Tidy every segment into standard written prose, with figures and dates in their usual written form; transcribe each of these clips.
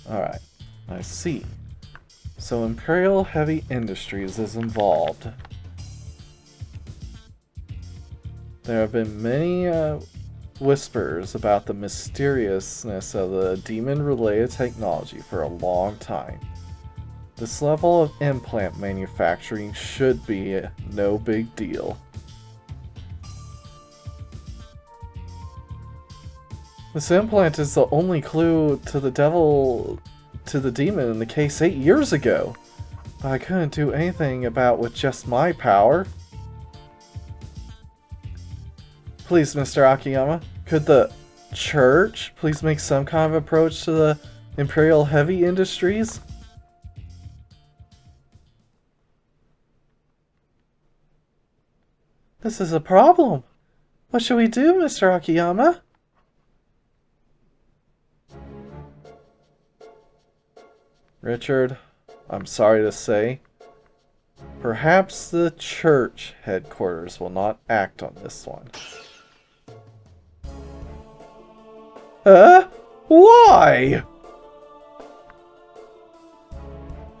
Alright, I see. So Imperial Heavy Industries is involved. There have been many whispers about the mysteriousness of the demon-related technology for a long time. This level of implant manufacturing should be no big deal. This implant is the only clue to the demon in the case 8 years ago. But I couldn't do anything about with just my power. Please, Mr. Akiyama, could the church please make some kind of approach to the Imperial Heavy Industries? This is a problem. What should we do, Mr. Akiyama? Richard, I'm sorry to say, perhaps the church headquarters will not act on this one. Huh? Why?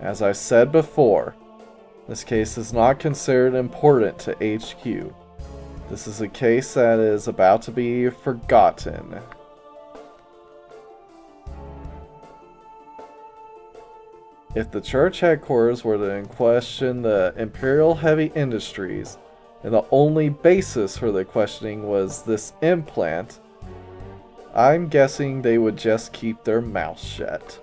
As I said before, this case is not considered important to HQ. This is a case that is about to be forgotten. If the church headquarters were to question the Imperial Heavy Industries, and the only basis for the questioning was this implant, I'm guessing they would just keep their mouths shut.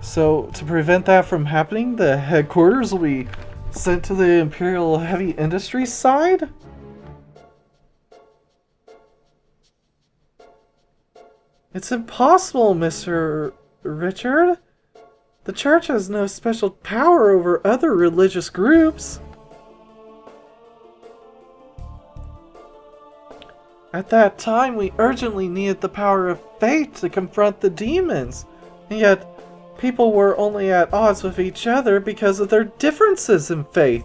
So, to prevent that from happening, the headquarters will be sent to the Imperial Heavy Industries side? It's impossible, Mr. Richard. The church has no special power over other religious groups. At that time, we urgently needed the power of faith to confront the demons, and yet people were only at odds with each other because of their differences in faith.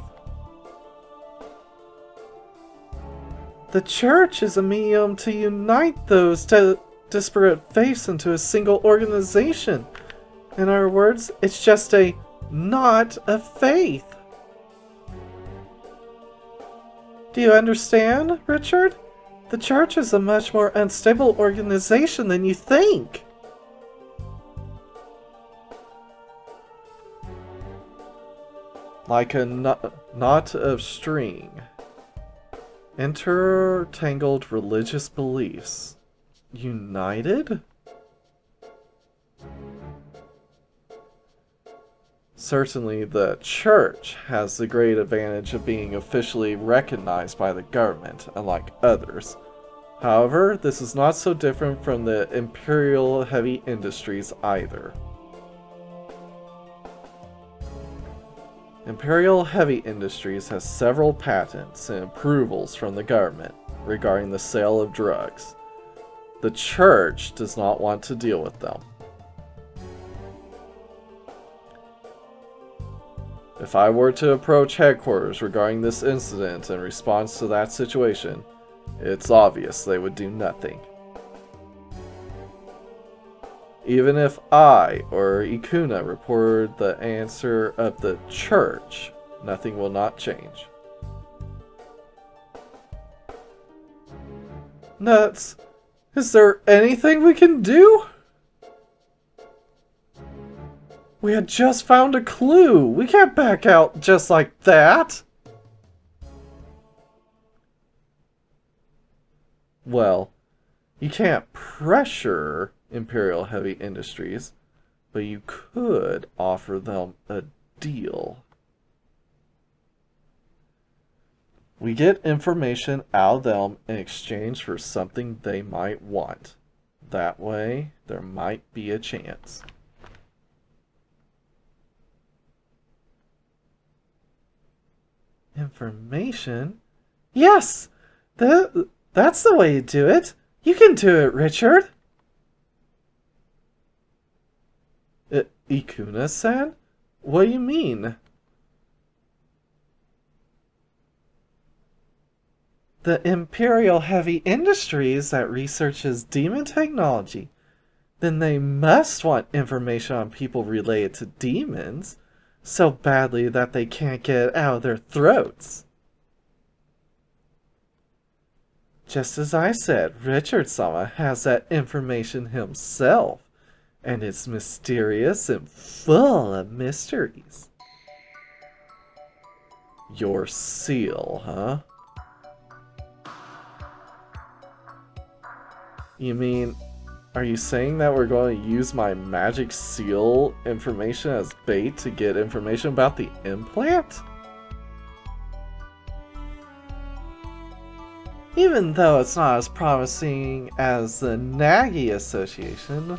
The church is a medium to unite those disparate faiths into a single organization. In other words, it's just a knot of faith. Do you understand, Richard? The church is a much more unstable organization than you think. Like a knot of string. Intertangled religious beliefs. United? Certainly the church has the great advantage of being officially recognized by the government, unlike others. However, this is not so different from the Imperial Heavy Industries either. Imperial Heavy Industries has several patents and approvals from the government regarding the sale of drugs. The church does not want to deal with them. If I were to approach headquarters regarding this incident in response to that situation, it's obvious they would do nothing. Even if I or Ikuna reported the answer of the church, nothing will not change. Nuts. Is there anything we can do? We had just found a clue. We can't back out just like that. Well, you can't pressure Imperial Heavy Industries, but you could offer them a deal. We get information out of them in exchange for something they might want. That way, there might be a chance. Information? Yes! That's the way you do it! You can do it, Richard! Ikuna-san? What do you mean? the Imperial Heavy Industries that researches demon technology, then they must want information on people related to demons so badly that they can't get it out of their throats. Just as I said, Richard-sama has that information himself, and it's mysterious and full of mysteries. Your seal, huh? You mean, are you saying that we're going to use my magic seal information as bait to get information about the implant? Even though it's not as promising as the Nagi Association,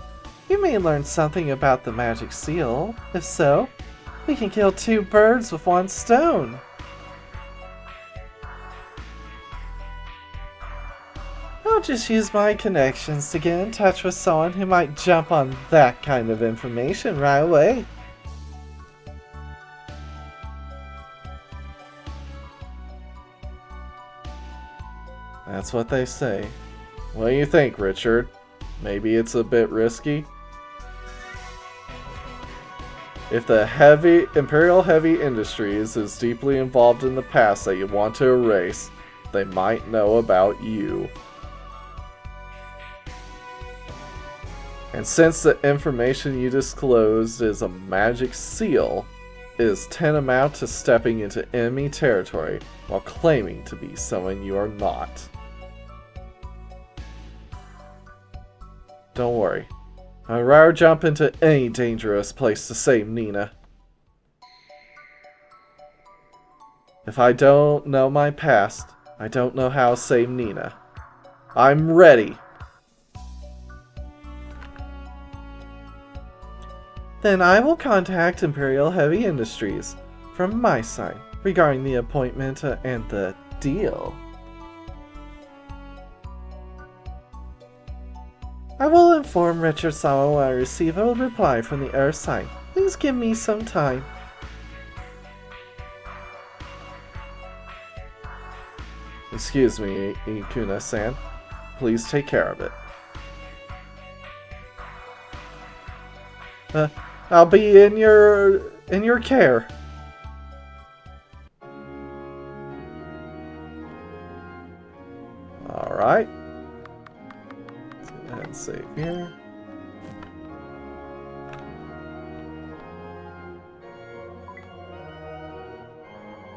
we may learn something about the magic seal. If so, we can kill two birds with one stone. I'll just use my connections to get in touch with someone who might jump on that kind of information right away. That's what they say. What do you think, Richard? Maybe it's a bit risky? If the Imperial Heavy Industries is deeply involved in the past that you want to erase, they might know about you. And since the information you disclosed is a magic seal, it is tantamount to stepping into enemy territory while claiming to be someone you are not. Don't worry. I'd rather jump into any dangerous place to save Nina. If I don't know my past, I don't know how to save Nina. I'm ready! Then I will contact Imperial Heavy Industries from my side regarding the appointment and the deal. I will inform Richard-sama when I receive a reply from the Earth side. Please give me some time. Excuse me, Ikuna-san. Please take care of it. I'll be in your care. Alright. Let's go ahead and save here.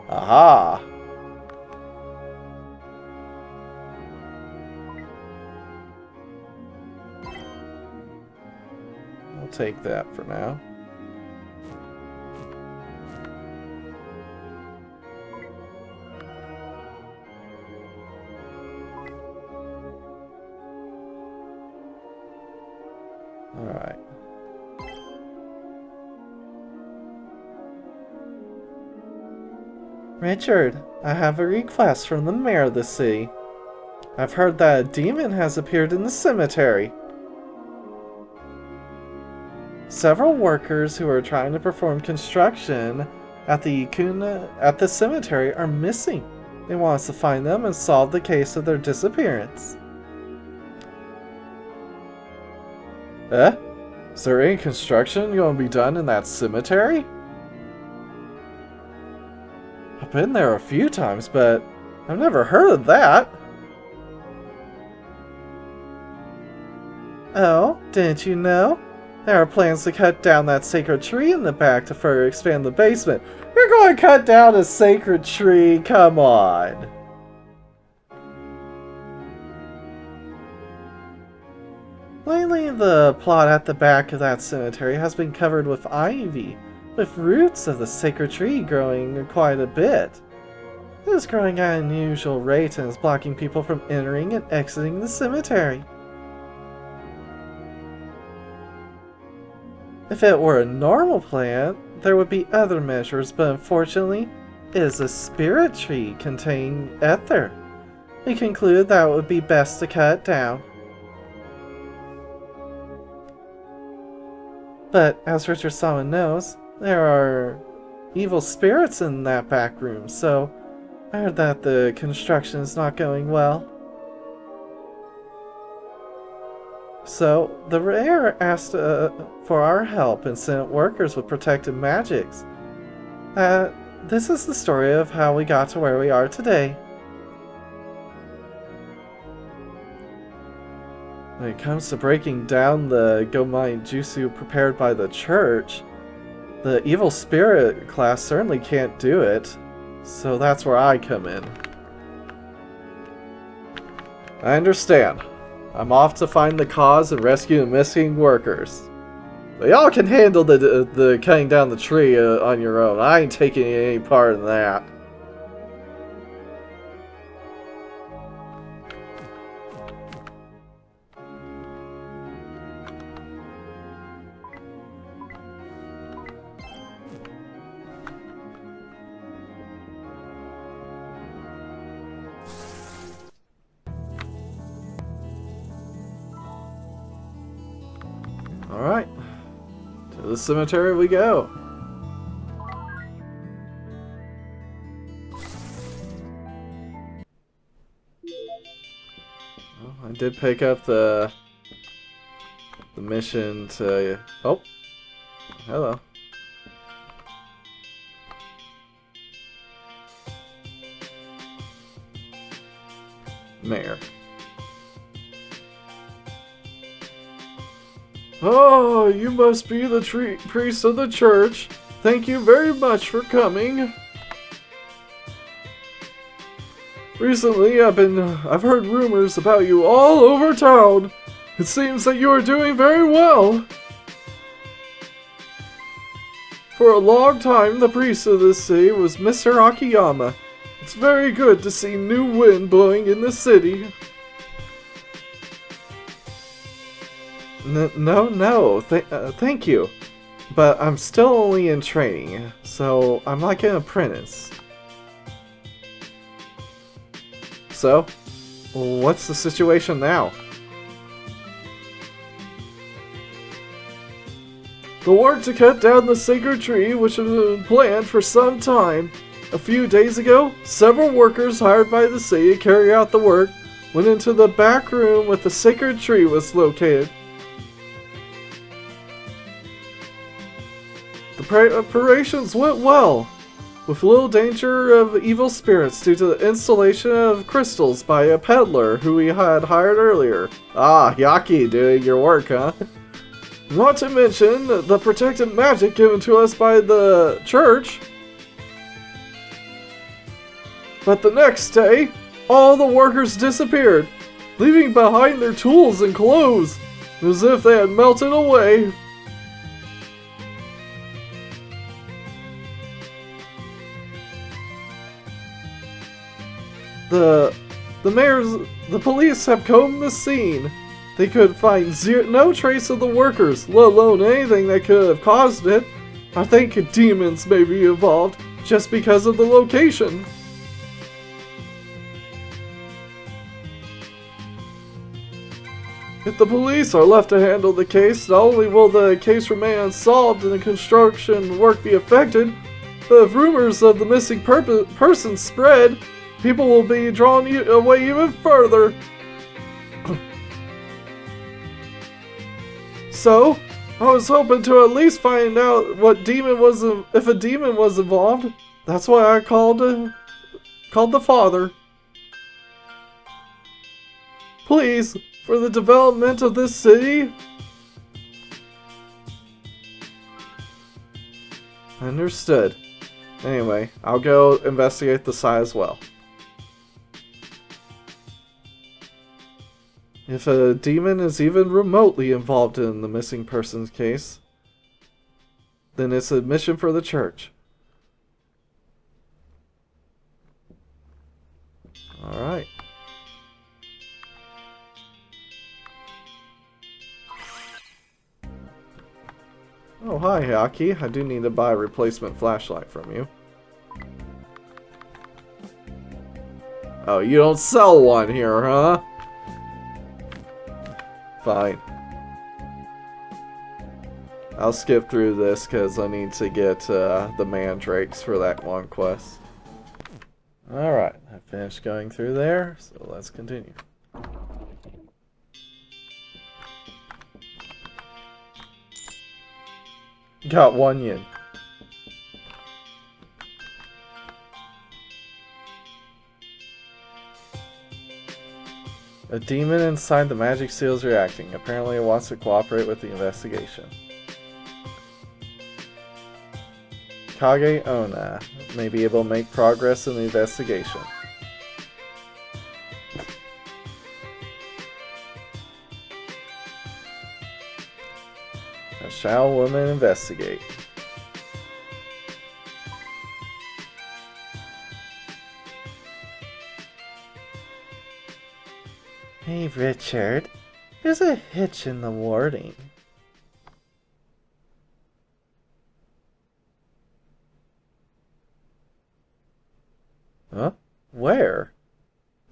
Aha! I'll take that for now. Alright. Richard, I have a request from the mayor of the city. I've heard that a demon has appeared in the cemetery. Several workers who are trying to perform construction at the cemetery are missing. They want us to find them and solve the case of their disappearance. Is there any construction going to be done in that cemetery? I've been there a few times, but I've never heard of that. Oh, didn't you know? There are plans to cut down that sacred tree in the back to further expand the basement. You're going to cut down a sacred tree? Come on. Lately, the plot at the back of that cemetery has been covered with ivy, with roots of the sacred tree growing quite a bit. It is growing at an unusual rate and is blocking people from entering and exiting the cemetery. If it were a normal plant, there would be other measures, but unfortunately, it is a spirit tree containing ether. We concluded that it would be best to cut it down. But, as Richard-sama knows, there are evil spirits in that back room, so I heard that the construction is not going well. So, the Rare asked for our help and sent workers with protective magics. This is the story of how we got to where we are today. When it comes to breaking down the Gomai Jutsu prepared by the church, the evil spirit class certainly can't do it. So that's where I come in. I understand. I'm off to find the cause and rescue the missing workers. But y'all can handle the cutting down the tree on your own. I ain't taking any part in that. Alright. To the cemetery we go. Well, I did pick up the mission to... Oh. Hello. Mayor. Oh, you must be the priest of the church. Thank you very much for coming. Recently, I've heard rumors about you all over town. It seems that you are doing very well. For a long time, the priest of this city was Mr. Akiyama. It's very good to see new wind blowing in the city. No, thank you. But I'm still only in training, so I'm like an apprentice. So, what's the situation now? The work to cut down the sacred tree, which has been planned for some time. A few days ago, several workers hired by the city to carry out the work went into the back room where the sacred tree was located. The preparations went well, with little danger of evil spirits due to the installation of crystals by a peddler who we had hired earlier. Ah, Yaki doing your work, huh? Not to mention the protective magic given to us by the church. But the next day, all the workers disappeared, leaving behind their tools and clothes, as if they had melted away. The police have combed the scene. They could find no trace of the workers, let alone anything that could have caused it. I think demons may be involved, just because of the location. If the police are left to handle the case, not only will the case remain unsolved and the construction work be affected, but if rumors of the missing person spread, people will be drawn away even further. So, I was hoping to at least find out what demon was, if a demon was involved. That's why I called the father. Please, for the development of this city. Understood. Anyway, I'll go investigate the site as well. If a demon is even remotely involved in the missing persons case, then it's a mission for the church. Alright. Oh, hi, Haki. I do need to buy a replacement flashlight from you. Oh, you don't sell one here, huh? Fine. I'll skip through this because I need to get the mandrakes for that one quest. Alright, I finished going through there, so let's continue. Got 1 yen. A demon inside the magic seal is reacting. Apparently it wants to cooperate with the investigation. Kage Ona may be able to make progress in the investigation. Shall woman investigate? Hey Richard, there's a hitch in the warding. Huh? Where?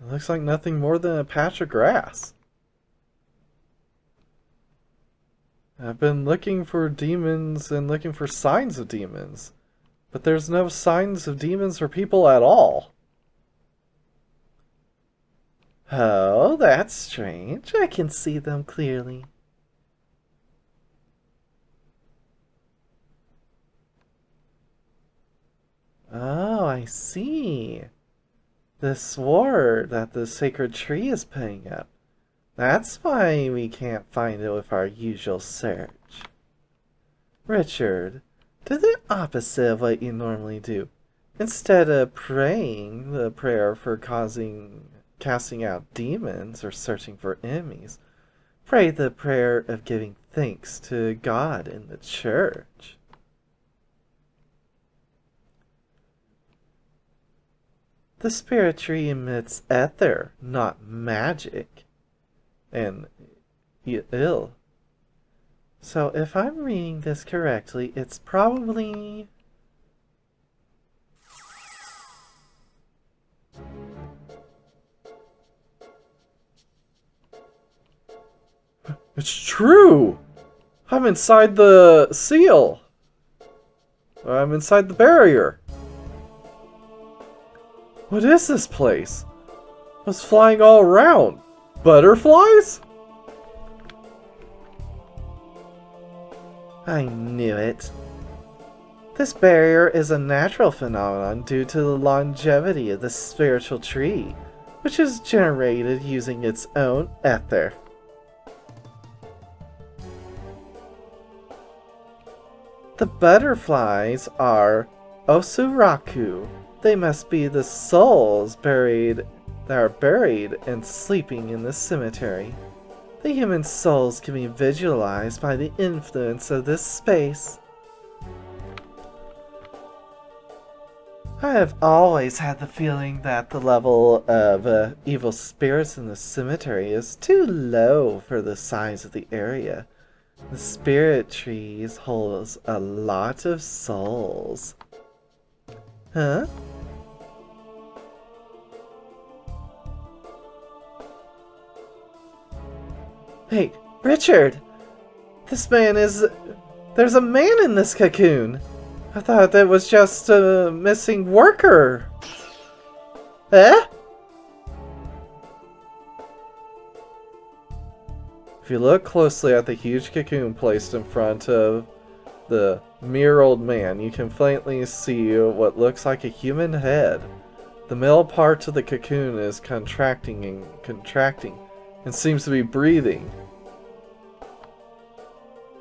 It looks like nothing more than a patch of grass. I've been looking for demons and looking for signs of demons, but there's no signs of demons or people at all. Oh, that's strange. I can see them clearly. Oh, I see. The sword that the sacred tree is putting up. That's why we can't find it with our usual search. Richard, do the opposite of what you normally do. Instead of praying the prayer for casting out demons or searching for enemies, pray the prayer of giving thanks to God in the church. The spirit tree emits ether, not magic. And ill. So if I'm reading this correctly, it's probably... It's true! I'm inside the seal! I'm inside the barrier! What is this place? What's flying all around? Butterflies? I knew it. This barrier is a natural phenomenon due to the longevity of the spiritual tree, which is generated using its own ether. The butterflies are Osuraku. They must be the souls that are buried and sleeping in the cemetery. The human souls can be visualized by the influence of this space. I have always had the feeling that the level of evil spirits in the cemetery is too low for the size of the area. The spirit trees holds a lot of souls. Huh? Hey, Richard! This man is... There's a man in this cocoon! I thought that was just a missing worker! Eh? If you look closely at the huge cocoon placed in front of the mere old man, you can faintly see what looks like a human head. The middle part of the cocoon is contracting and seems to be breathing.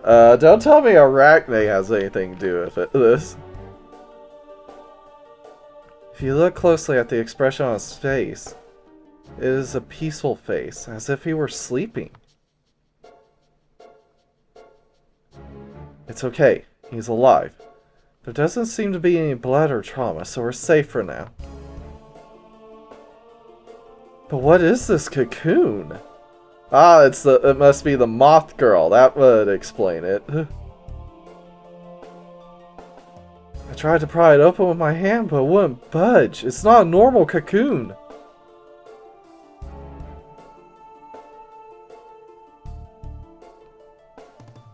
Don't tell me Arachne has anything to do with this. If you look closely at the expression on his face, it is a peaceful face, as if he were sleeping. It's okay, he's alive. There doesn't seem to be any blood or trauma, so we're safe for now. But what is this cocoon? Ah, it must be the moth girl. That would explain it. I tried to pry it open with my hand, but it wouldn't budge. It's not a normal cocoon.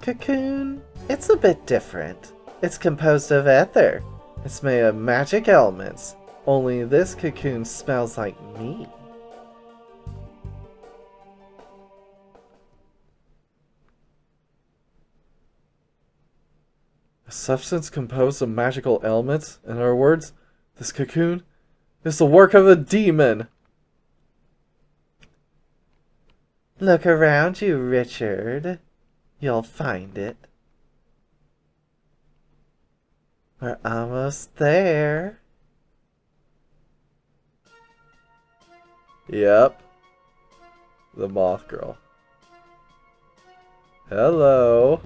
Cocoon? It's a bit different. It's composed of ether. It's made of magic elements. only this cocoon smells like me. A substance composed of magical elements? In other words, this cocoon is the work of a demon. Look around you, Richard. You'll find it. We're almost there. Yep. The moth girl. Hello.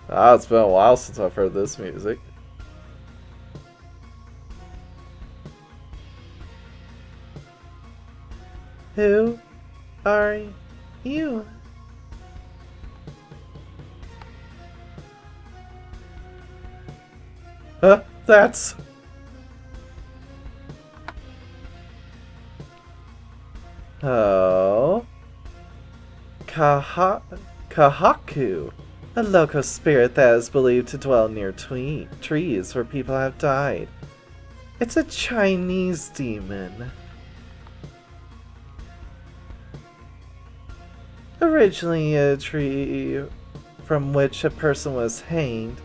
Ah, it's been a while since I've heard this music. Who are you? That's... Oh... Kahaku, a local spirit that is believed to dwell near trees where people have died. It's a Chinese demon. Originally a tree from which a person was hanged,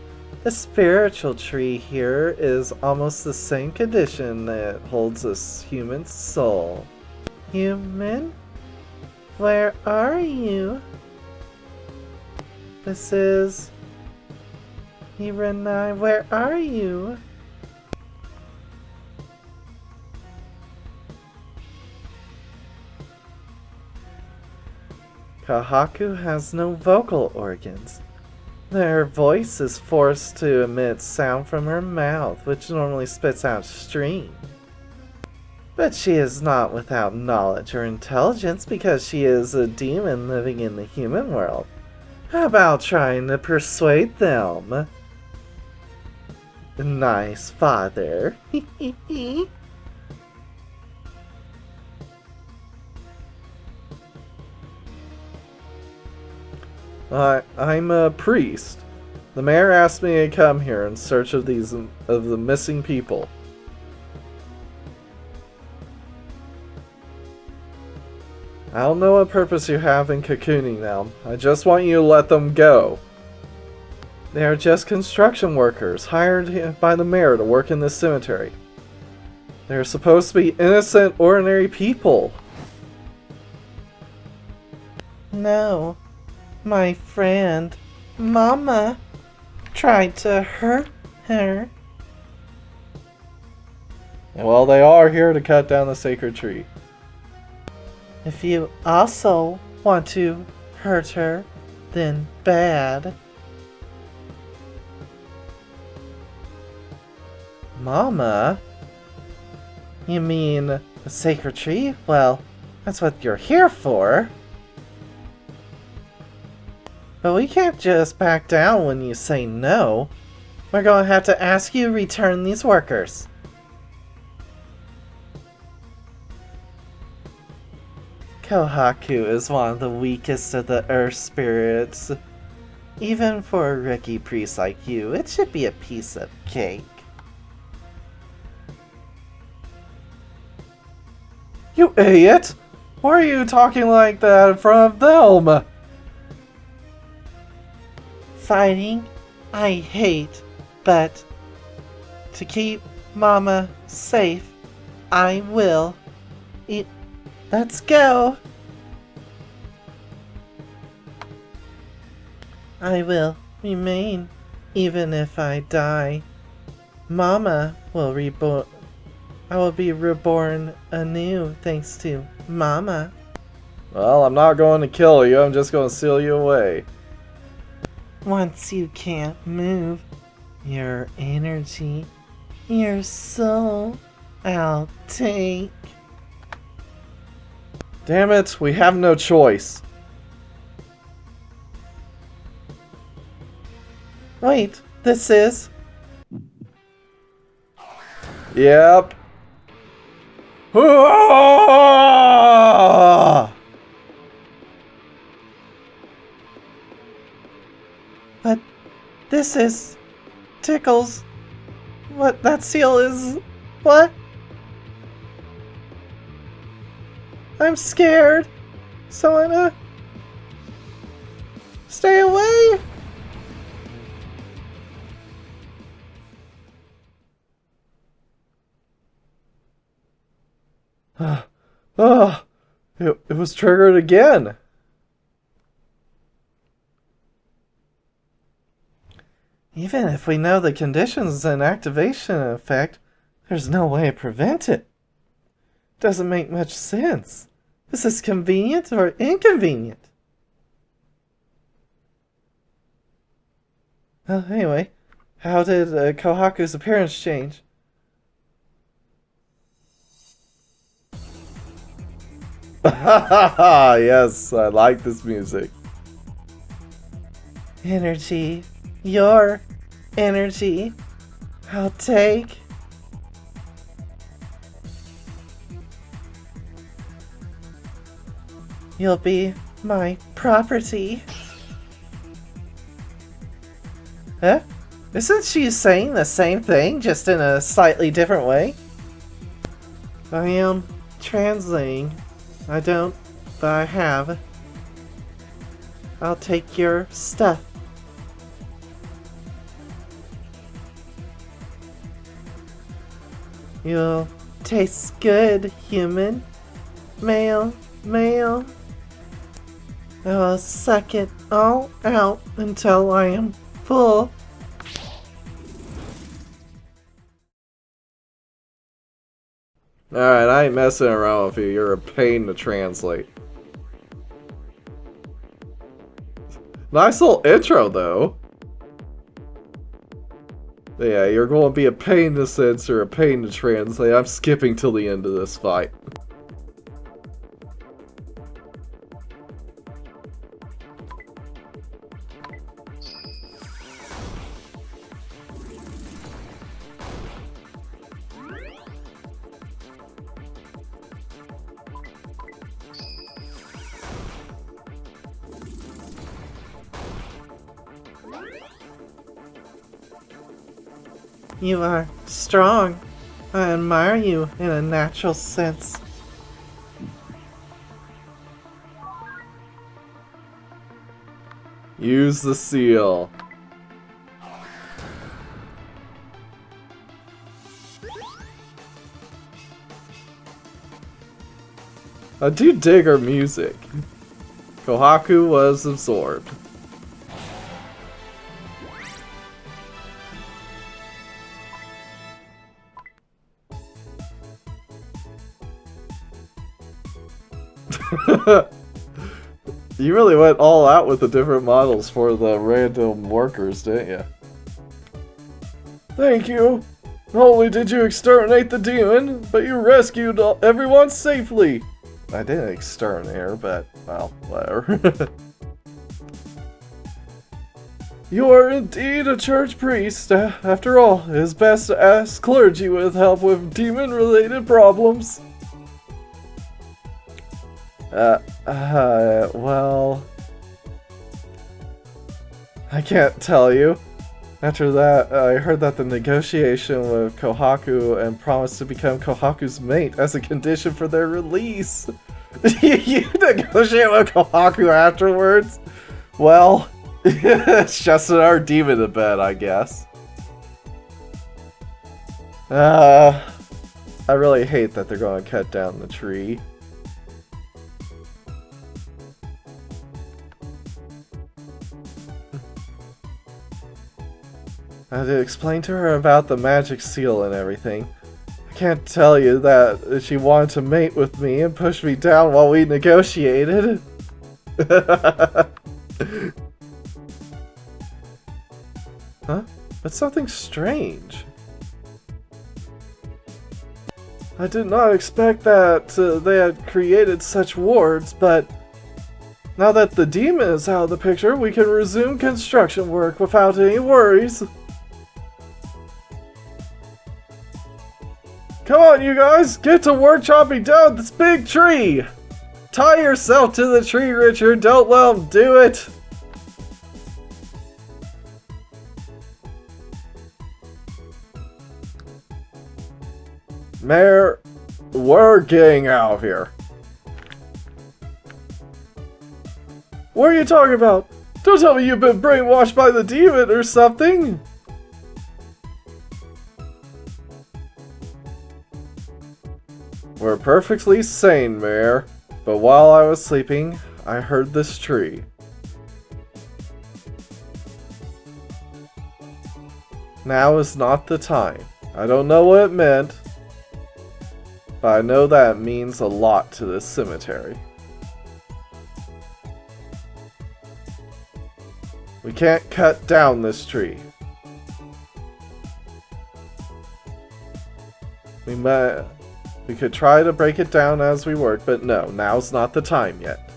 the spiritual tree here is almost the same condition that holds a human soul. Human? Where are you? This is... Hiranai, where are you? Kahaku has no vocal organs. Her voice is forced to emit sound from her mouth, which normally spits out steam. But she is not without knowledge or intelligence because she is a demon living in the human world. How about trying to persuade them? Nice father. I'm a priest. The mayor asked me to come here in search of the missing people. I don't know what purpose you have in cocooning them. I just want you to let them go. They are just construction workers hired by the mayor to work in this cemetery. They're supposed to be innocent, ordinary people. No. My friend, Mama, tried to hurt her. Well, they are here to cut down the sacred tree. If you also want to hurt her, then bad. Mama? You mean the sacred tree? Well, that's what you're here for. But we can't just back down when you say no. We're going to have to ask you to return these workers. Kohaku is one of the weakest of the earth spirits. Even for a rookie priest like you, it should be a piece of cake. You idiot! Why are you talking like that in front of them? Fighting, I hate, but to keep Mama safe, I will. Let's go! I will remain, even if I die. Mama will I will be reborn anew thanks to Mama. Well, I'm not going to kill you, I'm just going to seal you away. Once you can't move, your energy, your soul, I'll take. Damn it, we have no choice. Wait, this is... Yep. But this is... Tickles. What that seal is... What? I'm scared. Selena? Stay away! Oh, it was triggered again. Even if we know the conditions and activation effect, there's no way to prevent it. Doesn't make much sense. Is this convenient or inconvenient? Well, anyway, how did Kohaku's appearance change? Yes, I like this music. Energy. Your energy. I'll take. You'll be my property. Huh? Isn't she saying the same thing, just in a slightly different way? I am translating. I don't, but I have. I'll take your stuff. You'll taste good, human. Male, male. I will suck it all out until I am full. Alright, I ain't messing around with you. You're a pain to translate. Nice little intro, though. Yeah, you're going to be a pain to censor, a pain to translate. I'm skipping till the end of this fight. You are strong. I admire you in a natural sense. Use the seal. I do dig her music. Kohaku was absorbed. You really went all out with the different models for the random workers, didn't you? Thank you. Not only did you exterminate the demon, but you rescued everyone safely. I didn't exterminate her, but, well, whatever. You are indeed a church priest. After all, it is best to ask clergy with help with demon-related problems. Well... I can't tell you. After that, I heard that the negotiation with Kohaku and promised to become Kohaku's mate as a condition for their release. You negotiate with Kohaku afterwards? Well, it's just another demon in bed, I guess. I really hate that they're going to cut down the tree. I had to explain to her about the magic seal and everything. I can't tell you that she wanted to mate with me and push me down while we negotiated. Huh? That's something strange. I did not expect that they had created such wards, but now that the demon is out of the picture, we can resume construction work without any worries. Come on, you guys! Get to work chopping down this big tree! Tie yourself to the tree, Richard! Don't let him do it! Mayor, we're getting out of here. What are you talking about? Don't tell me you've been brainwashed by the demon or something! We're perfectly sane, Mayor. But while I was sleeping, I heard this tree. Now is not the time. I don't know what it meant, but I know that it means a lot to this cemetery. We can't cut down this tree. We could try to break it down as we work, but no, now's not the time yet.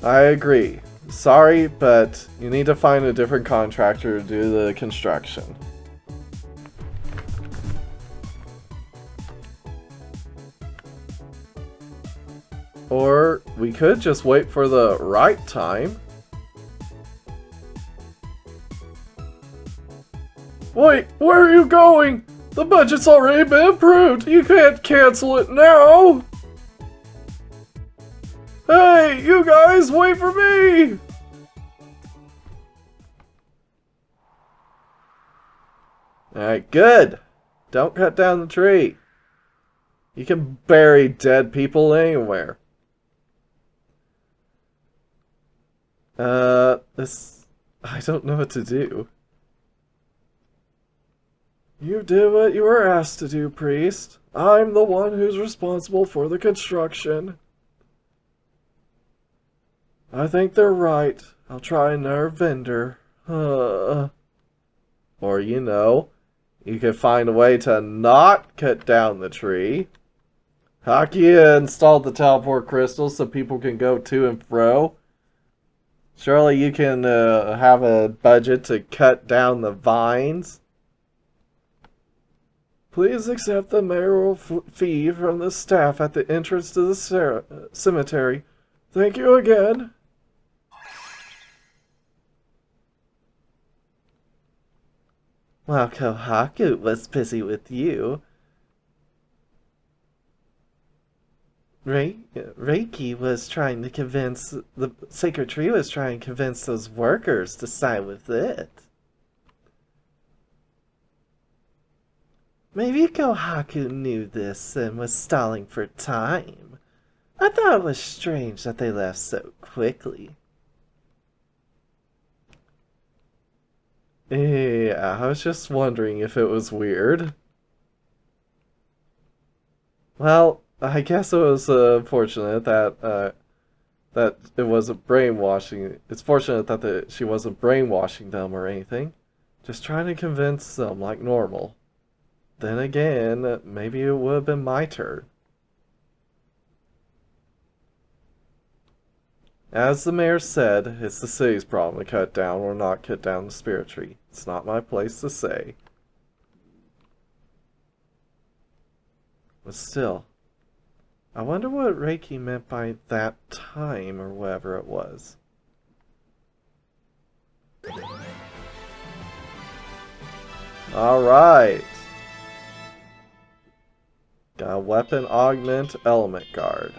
I agree. Sorry, but you need to find a different contractor to do the construction. Or we could just wait for the right time. Wait, where are you going? The budget's already been approved. You can't cancel it now. Hey, you guys, wait for me! Alright, good. Don't cut down the tree. You can bury dead people anywhere. I don't know what to do. You did what you were asked to do, priest. I'm the one who's responsible for the construction. I think they're right. I'll try another vendor. Or, you know, you could find a way to not cut down the tree. Hakia installed the teleport crystals so people can go to and fro. Surely you can have a budget to cut down the vines. Please accept the mayoral fee from the staff at the entrance to the cemetery. Thank you again. While Kohaku was busy with you, Reiki was trying to convince, the Sacred Tree was trying to convince those workers to side with it. Maybe Kohaku knew this and was stalling for time. I thought it was strange that they left so quickly. Yeah, I was just wondering if it was weird. Well, I guess it was fortunate that that it wasn't brainwashing. It's fortunate that she wasn't brainwashing them or anything. Just trying to convince them like normal. Then again, maybe it would have been my turn. As the mayor said, it's the city's problem to cut down or not cut down the spirit tree. It's not my place to say. But still, I wonder what Reiki meant by that time or whatever it was. Alright. Got a weapon augment element guard.